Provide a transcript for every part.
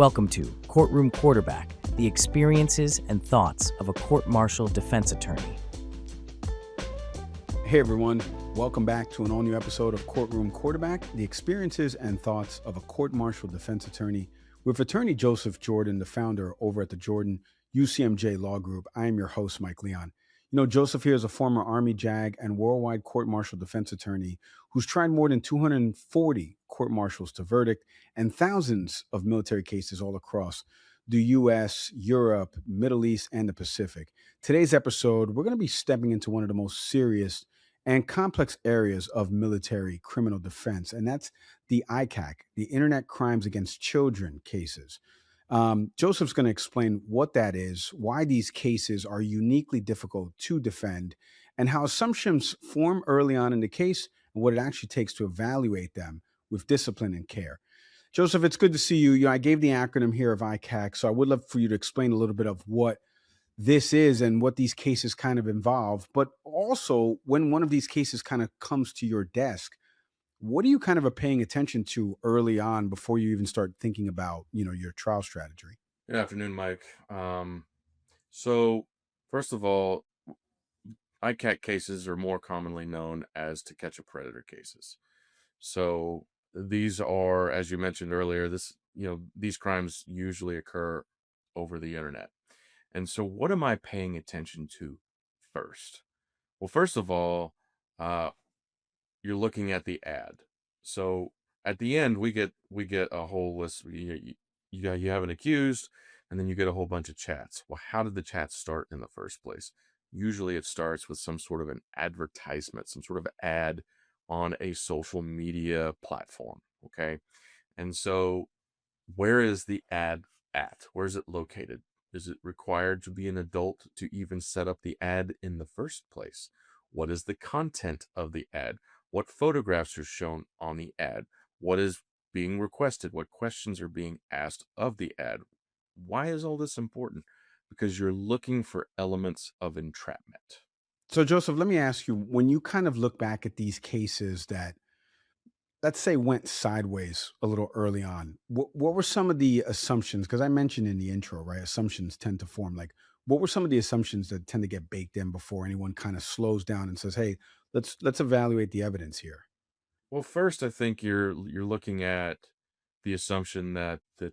Welcome to Courtroom Quarterback, the experiences and thoughts of a court-martial defense attorney. Hey everyone, welcome back to an all-new episode of Courtroom Quarterback, the experiences and thoughts of a court-martial defense attorney with attorney Joseph Jordan, the founder over at the Jordan UCMJ Law Group. I am your host, Mike Leon. You know, Joseph here is a former Army JAG and worldwide court-martial defense attorney who's tried more than 240 court-martials to verdict and thousands of military cases all across the U.S., Europe, Middle East, and the Pacific. Today's episode, we're going to be stepping into one of the most serious and complex areas of military criminal defense, and that's the ICAC, the Internet Crimes Against Children cases. Joseph's going to explain what that is, why these cases are uniquely difficult to defend, and how assumptions form early on in the case and what it actually takes to evaluate them with discipline and care. Joseph, it's good to see you. I gave the acronym here of ICAC, so I would love for you to explain a little bit of what this is and what these cases kind of involve, but also when one of these cases kind of comes to your desk, what are you kind of paying attention to early on before you even start thinking about, your trial strategy? Good afternoon, Mike. So first of all, ICAC cases are more commonly known as to catch a predator cases. So these are, as you mentioned earlier, these crimes usually occur over the internet. And so what am I paying attention to first? Well, first of all, you're looking at the ad. So at the end, we get a whole list. You have an accused, and then you get a whole bunch of chats. Well, how did the chats start in the first place? Usually it starts with some sort of an advertisement, some sort of ad on a social media platform, okay? And so where is the ad at? Where is it located? Is it required to be an adult to even set up the ad in the first place? What is the content of the ad? What photographs are shown on the ad? What is being requested? What questions are being asked of the ad? Why is all this important? Because you're looking for elements of entrapment. So, Joseph, let me ask you, when you kind of look back at these cases that, let's say, went sideways a little early on, what were some of the assumptions? Because I mentioned in the intro, right, assumptions tend to form. Like, what were some of the assumptions that tend to get baked in before anyone kind of slows down and says, hey, let's evaluate the evidence here? Well, first, I think you're looking at the assumption that the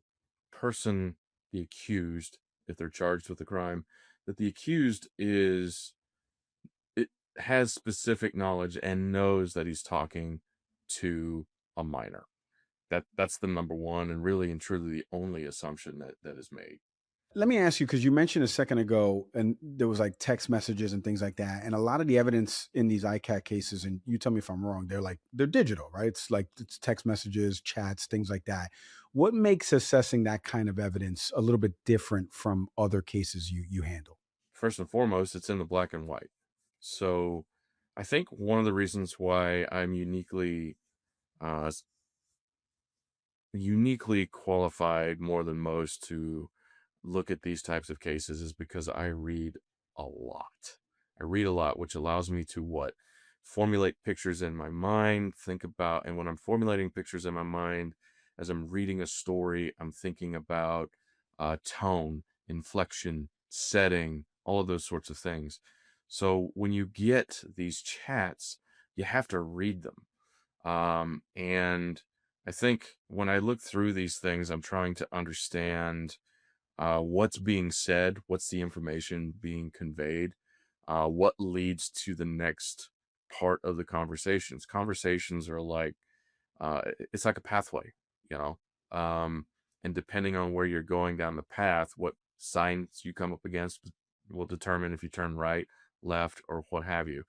person, the accused, if they're charged with a crime, that the accused has specific knowledge and knows that he's talking to a minor. That's the number one and really and truly the only assumption that is made. Let me ask you, because you mentioned a second ago, and there was like text messages and things like that. And a lot of the evidence in these ICAC cases, and you tell me if I'm wrong, they're digital, right? It's text messages, chats, things like that. What makes assessing that kind of evidence a little bit different from other cases you handle? First and foremost, it's in the black and white. So I think one of the reasons why I'm uh, uniquely qualified more than most to look at these types of cases is because I read a lot. I read a lot, which allows me to formulate pictures in my mind, think about, and when I'm formulating pictures in my mind, as I'm reading a story, I'm thinking about tone, inflection, setting, all of those sorts of things. So when you get these chats, you have to read them. And I think when I look through these things, I'm trying to understand what's being said, what's the information being conveyed, what leads to the next part of the conversations. Conversations are like, it's like a pathway, you know, and depending on where you're going down the path, what signs you come up against will determine if you turn right, left, or what have you.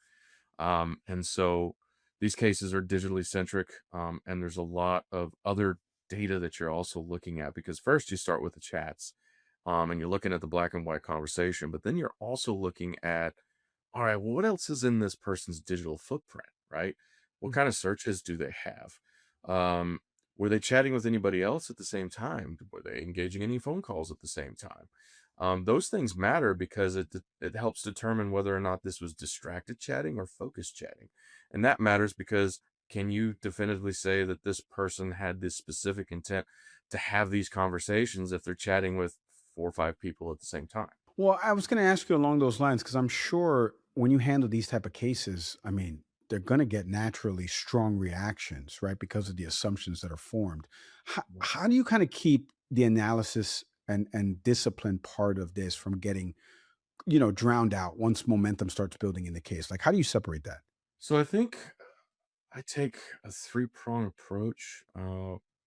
And so these cases are digitally centric, and there's a lot of other data that you're also looking at, because first you start with the chats, and you're looking at the black and white conversation, but then you're also looking at, all right, well, what else is in this person's digital footprint, right? What kind of searches do they have? Were they chatting with anybody else at the same time? Were they engaging any phone calls at the same time? Those things matter because it helps determine whether or not this was distracted chatting or focused chatting. And that matters because can you definitively say that this person had this specific intent to have these conversations if they're chatting with 4 or 5 people at the same time. Well, I was going to ask you along those lines because I'm sure when you handle these type of cases, I mean, they're going to get naturally strong reactions, right? Because of the assumptions that are formed. How do you kind of keep the analysis and discipline part of this from getting, drowned out once momentum starts building in the case? Like, how do you separate that? So I think I take a three-prong approach.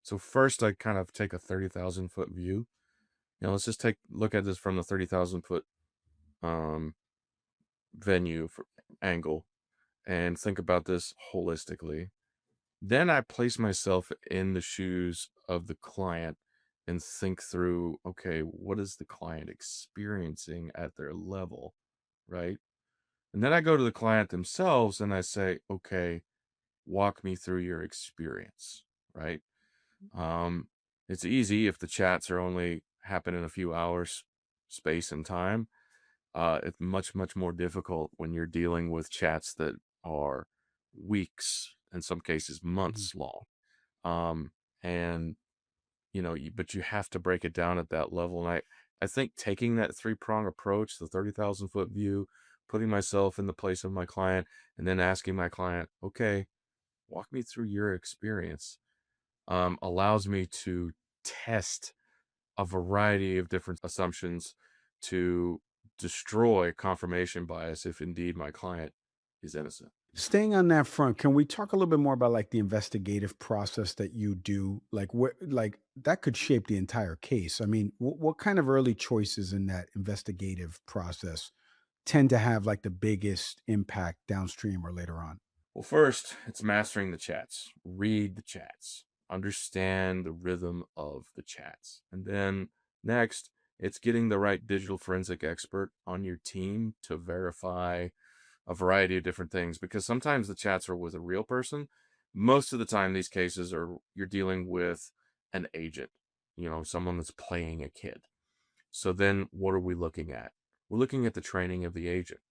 So first, I kind of take a 30,000 foot view. Let's just look at this from the 30,000 foot um, venue for angle and think about this holistically. Then I place myself in the shoes of the client and think through, okay, what is the client experiencing at their level, right? And then I go to the client themselves and I say, okay, walk me through your experience, right? Um, it's easy if the chats are only happen in a few hours space and time. It's much, much more difficult when you're dealing with chats that are weeks, in some cases Mhm. months long. Um, and but you have to break it down at that level. And I think taking that three-prong approach, the 30,000 foot view, putting myself in the place of my client, and then asking my client, okay, walk me through your experience, allows me to test a variety of different assumptions to destroy confirmation bias if indeed my client is innocent. Staying on that front, can we talk a little bit more about like the investigative process that you do? Like what, like that could shape the entire case. I mean, what kind of early choices in that investigative process tend to have like the biggest impact downstream or later on? Well, first, it's mastering the chats. Read the chats. Understand the rhythm of the chats. And then next, it's getting the right digital forensic expert on your team to verify a variety of different things, because sometimes the chats are with a real person. Most of the time, these cases are you're dealing with an agent, someone that's playing a kid. So then what are we looking at? We're looking at the training of the agent.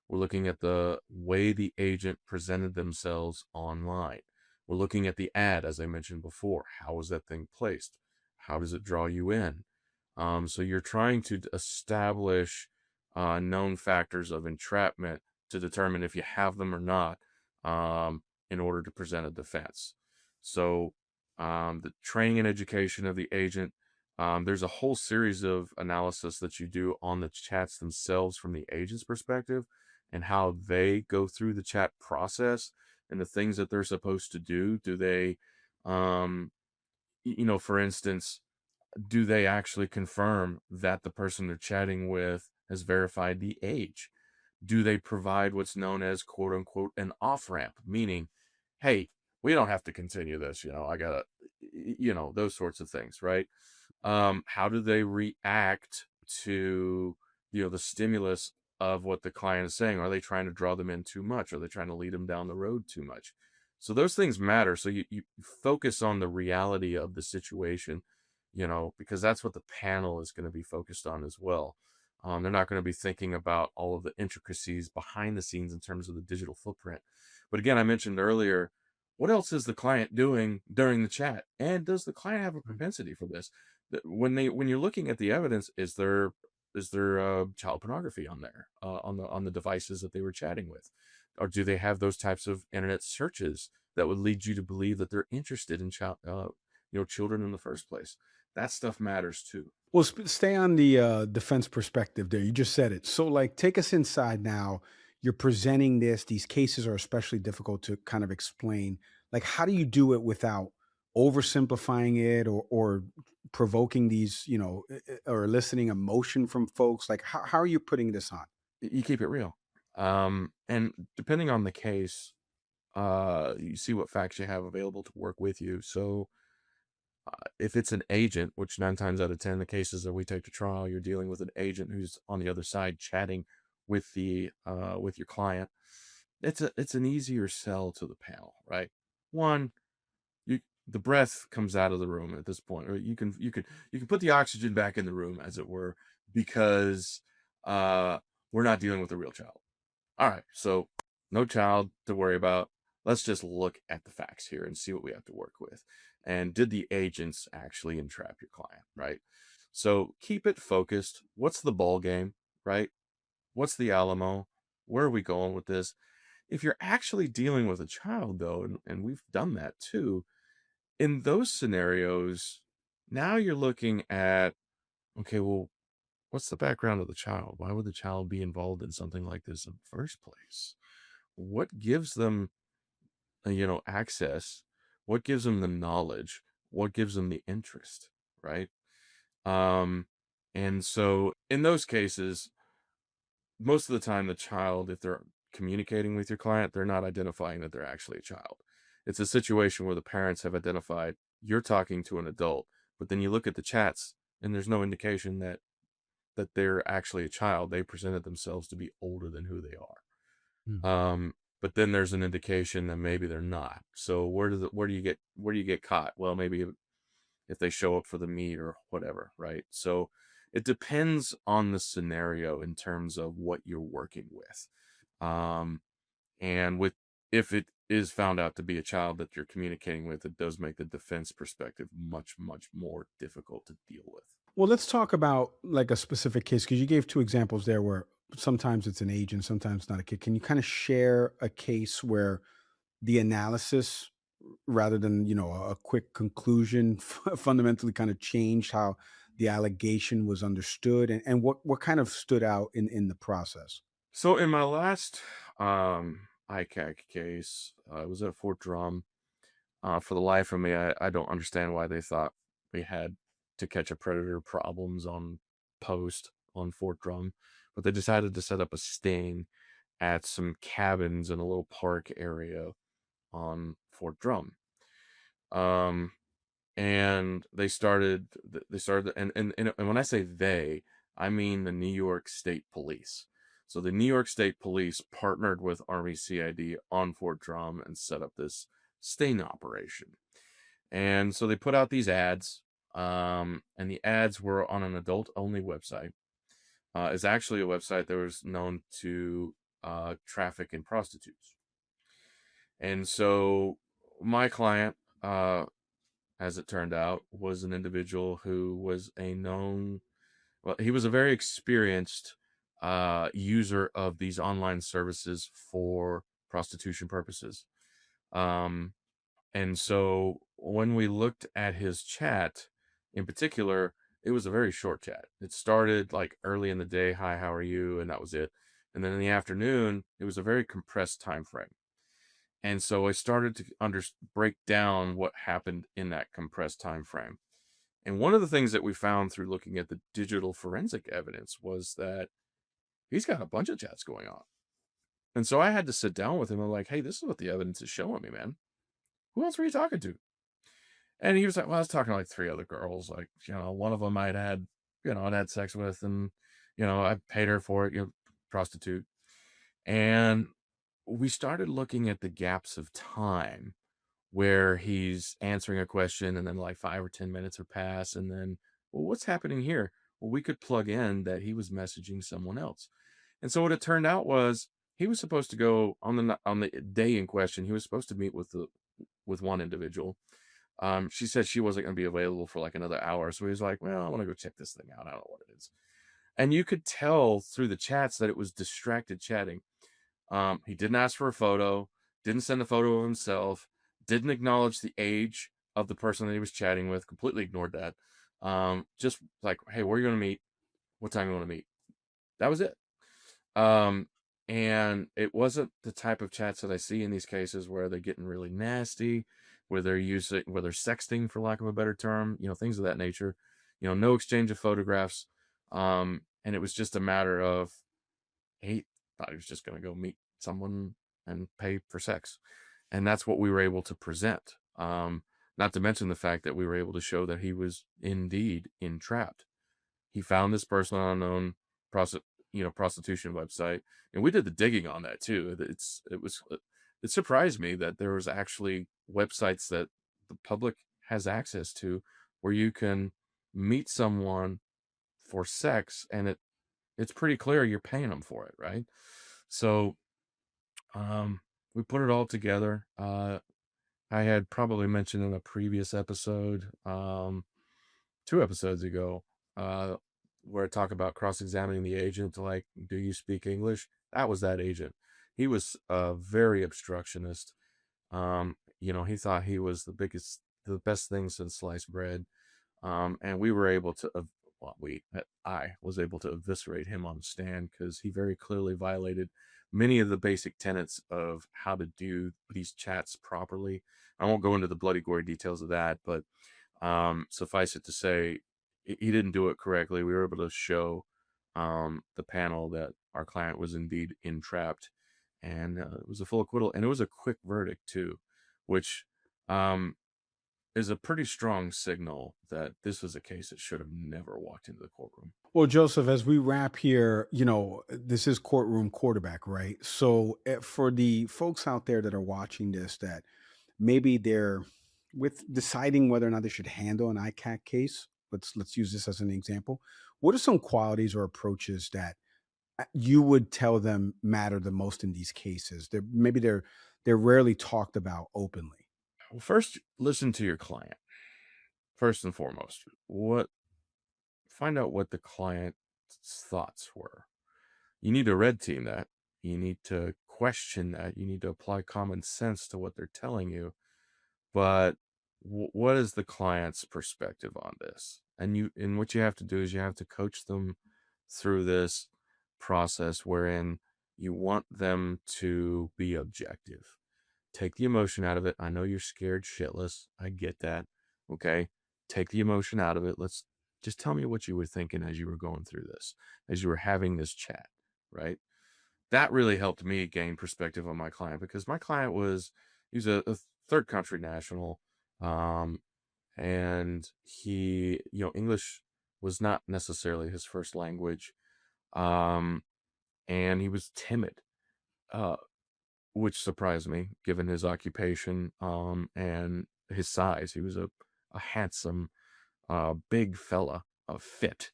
We're looking at the way the agent presented themselves online. We're looking at the ad, as I mentioned before. How is that thing placed? How does it draw you in? So you're trying to establish known factors of entrapment to determine if you have them or not, in order to present a defense. So the training and education of the agent, there's a whole series of analysis that you do on the chats themselves from the agent's perspective and how they go through the chat process and the things that they're supposed to do. Do they, um, for instance, do they actually confirm that the person they're chatting with has verified the age? Do they provide what's known as quote unquote an off ramp, meaning, hey, we don't have to continue this, I gotta, those sorts of things, right? How do they react to, the stimulus of what the client is saying? Are they trying to draw them in too much? Are they trying to lead them down the road too much? So those things matter. So you focus on the reality of the situation, because that's what the panel is going to be focused on as well. They're not going to be thinking about all of the intricacies behind the scenes in terms of the digital footprint. But again, I mentioned earlier, what else is the client doing during the chat? And does the client have a propensity for this? When you're looking at the evidence, is there child pornography on there, on the devices that they were chatting with, or do they have those types of internet searches that would lead you to believe that they're interested in children in the first place? That stuff matters too. Well, stay on the defense perspective there. You just said it. So, like, take us inside now. You're presenting this. These cases are especially difficult to kind of explain. Like, how do you do it without oversimplifying it or provoking these, or eliciting emotion from folks? Like, how are you putting this on? You keep it real, and depending on the case, you see what facts you have available to work with you. So if it's an agent, which 9 times out of 10, the cases that we take to trial, you're dealing with an agent who's on the other side chatting with your client. It's an easier sell to the panel, right? One, you the breath comes out of the room at this point, or you can put the oxygen back in the room, as it were, because uh, we're not dealing with a real child. All right, so no child to worry about. Let's just look at the facts here and see what we have to work with. And did the agents actually entrap your client, right? So keep it focused. What's the ball game, right? What's the Alamo? Where are we going with this? If you're actually dealing with a child, though, and we've done that too, in those scenarios, now you're looking at, okay, well, what's the background of the child? Why would the child be involved in something like this in the first place? What gives them, access? What gives them the knowledge? What gives them the interest, right? Um, and so in those cases, most of the time, the child, if they're communicating with your client, they're not identifying that they're actually a child. It's a situation where the parents have identified you're talking to an adult, but then you look at the chats and there's no indication that they're actually a child. They presented themselves to be older than who they are. Hmm. But then there's an indication that maybe they're not. So where do you get caught? Well, maybe if they show up for the meet or whatever, right? So it depends on the scenario in terms of what you're working with. Um, and with if it is found out to be a child that you're communicating with, it does make the defense perspective much, much more difficult to deal with. Well, let's talk about like a specific case because you gave two examples there where sometimes it's an age and sometimes not a kid. Can you kind of share a case where the analysis, rather than a quick conclusion, fundamentally kind of changed how the allegation was understood, and what kind of stood out in the process? So in my last ICAC case, I was at Fort Drum. For the life of me, I don't understand why they thought we had to catch a predator problems on post on Fort Drum, but they decided to set up a sting at some cabins in a little park area on Fort Drum. Um, and they started, and when I say they, I mean the New York State Police. So the New York State Police partnered with Army CID on Fort Drum and set up this sting operation. And so they put out these ads, and the ads were on an adult-only website. It's actually a website that was known to traffic in prostitutes. And so my client, as it turned out, was an individual who was he was a very experienced user of these online services for prostitution purposes. Um, and so when we looked at his chat in particular, it was a very short chat. It started like early in the day, hi, how are you? And that was it. And then in the afternoon, it was a very compressed time frame. And so I started to break down what happened in that compressed time frame. And one of the things that we found through looking at the digital forensic evidence was that he's got a bunch of chats going on. And so I had to sit down with him and like, hey, this is what the evidence is showing me, man. Who else were you talking to? And he was like, well, I was talking to like three other girls. Like, one of them I'd had sex with, and, I paid her for it, prostitute. And we started looking at the gaps of time where he's answering a question and then like 5 or 10 minutes would pass. And then, well, what's happening here? Well, we could plug in that he was messaging someone else. And so what it turned out was he was supposed to go on the day in question. He was supposed to meet with one individual. She said she wasn't going to be available for like another hour. So he was like, well, I want to go check this thing out. I don't know what it is. And you could tell through the chats that it was distracted chatting. He didn't ask for a photo, didn't send a photo of himself, didn't acknowledge the age of the person that he was chatting with, completely ignored that. Just like, hey, where are you going to meet? What time you want to meet? That was it. Um, and it wasn't the type of chats that I see in these cases where they're getting really nasty, where they're sexting, for lack of a better term, things of that nature. No exchange of photographs. And it was just a matter of, he thought he was just going to go meet someone and pay for sex. And that's what we were able to present. Not to mention the fact that we were able to show that he was indeed entrapped. He found this person on an unknown prostitution website, and we did the digging on that too. It surprised me that there was actually websites that the public has access to where you can meet someone for sex, and it's pretty clear you're paying them for it, right? So we put it all together. I had probably mentioned in a previous episode, 2 episodes ago, uh, where I talk about cross-examining the agent, like, do you speak English? That was that agent. He was very obstructionist. He thought he was the best thing since sliced bread. And we were able to, I was able to eviscerate him on the stand because he very clearly violated many of the basic tenets of how to do these chats properly. I won't go into the bloody gory details of that, but suffice it to say, he didn't do it correctly. We were able to show the panel that our client was indeed entrapped, and it was a full acquittal, and it was a quick verdict too, which um, is a pretty strong signal that this was a case that should have never walked into the courtroom. Well, Joseph, as we wrap here, this is Courtroom Quarterback, right? So, for the folks out there that are watching this, that maybe they're with deciding whether or not they should handle an ICAC case. Let's use this as an example. What are some qualities or approaches that you would tell them matter the most in these cases? They're rarely talked about openly. Well, first, listen to your client. First and foremost, find out what the client's thoughts were. You need to red team that. You need to question that. You need to apply common sense to what they're telling you. But what is the client's perspective on this? And what you have to do is you have to coach them through this process wherein you want them to be objective. Take the emotion out of it. I know you're scared shitless. I get that. Okay. Take the emotion out of it. Let's just tell me what you were thinking as you were going through this, as you were having this chat, right? That really helped me gain perspective on my client because my client he was a third country national. And English was not necessarily his first language. And he was timid, which surprised me given his occupation, and his size. He was a handsome, big fella, fit,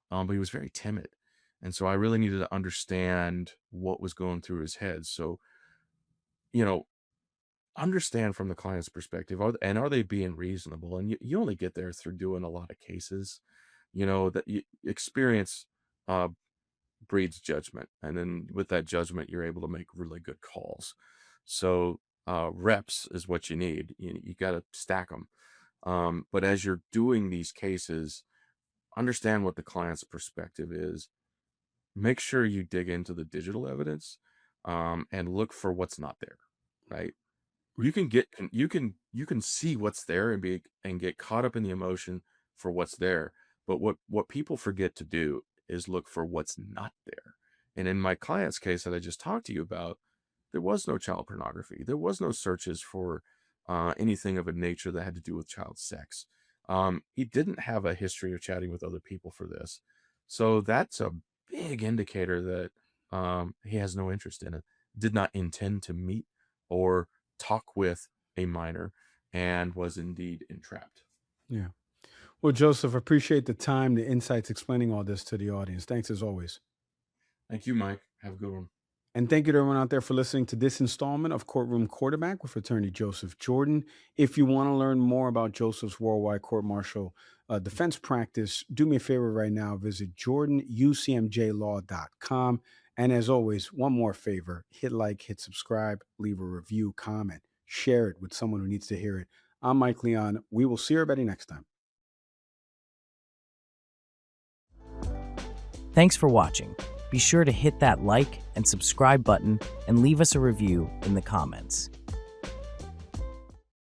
but he was very timid. And so I really needed to understand what was going through his head. So, understand from the client's perspective, are they being reasonable? And you only get there through doing a lot of cases, that experience breeds judgment. And then with that judgment, you're able to make really good calls. So reps is what you need. You got to stack them. But as you're doing these cases, understand what the client's perspective is. Make sure you dig into the digital evidence, and look for what's not there, right? You can see what's there and get caught up in the emotion for what's there. But what people forget to do is look for what's not there. And in my client's case that I just talked to you about, there was no child pornography. There was no searches for anything of a nature that had to do with child sex. He didn't have a history of chatting with other people for this. So that's a big indicator that he has no interest in it, did not intend to meet or talk with a minor, and was indeed entrapped. Yeah. Well, Joseph, appreciate the time, the insights, explaining all this to the audience. Thanks as always. Thank you, Mike. Have a good one. And thank you to everyone out there for listening to this installment of Courtroom Quarterback with attorney Joseph Jordan. If you want to learn more about Joseph's worldwide court-martial defense practice, do me a favor right now. Visit jordanucmjlaw.com. And as always, one more favor, hit like, hit subscribe, leave a review, comment, share it with someone who needs to hear it. I'm Mike Leon. We will see everybody next time. Thanks for watching. Be sure to hit that like and subscribe button and leave us a review in the comments.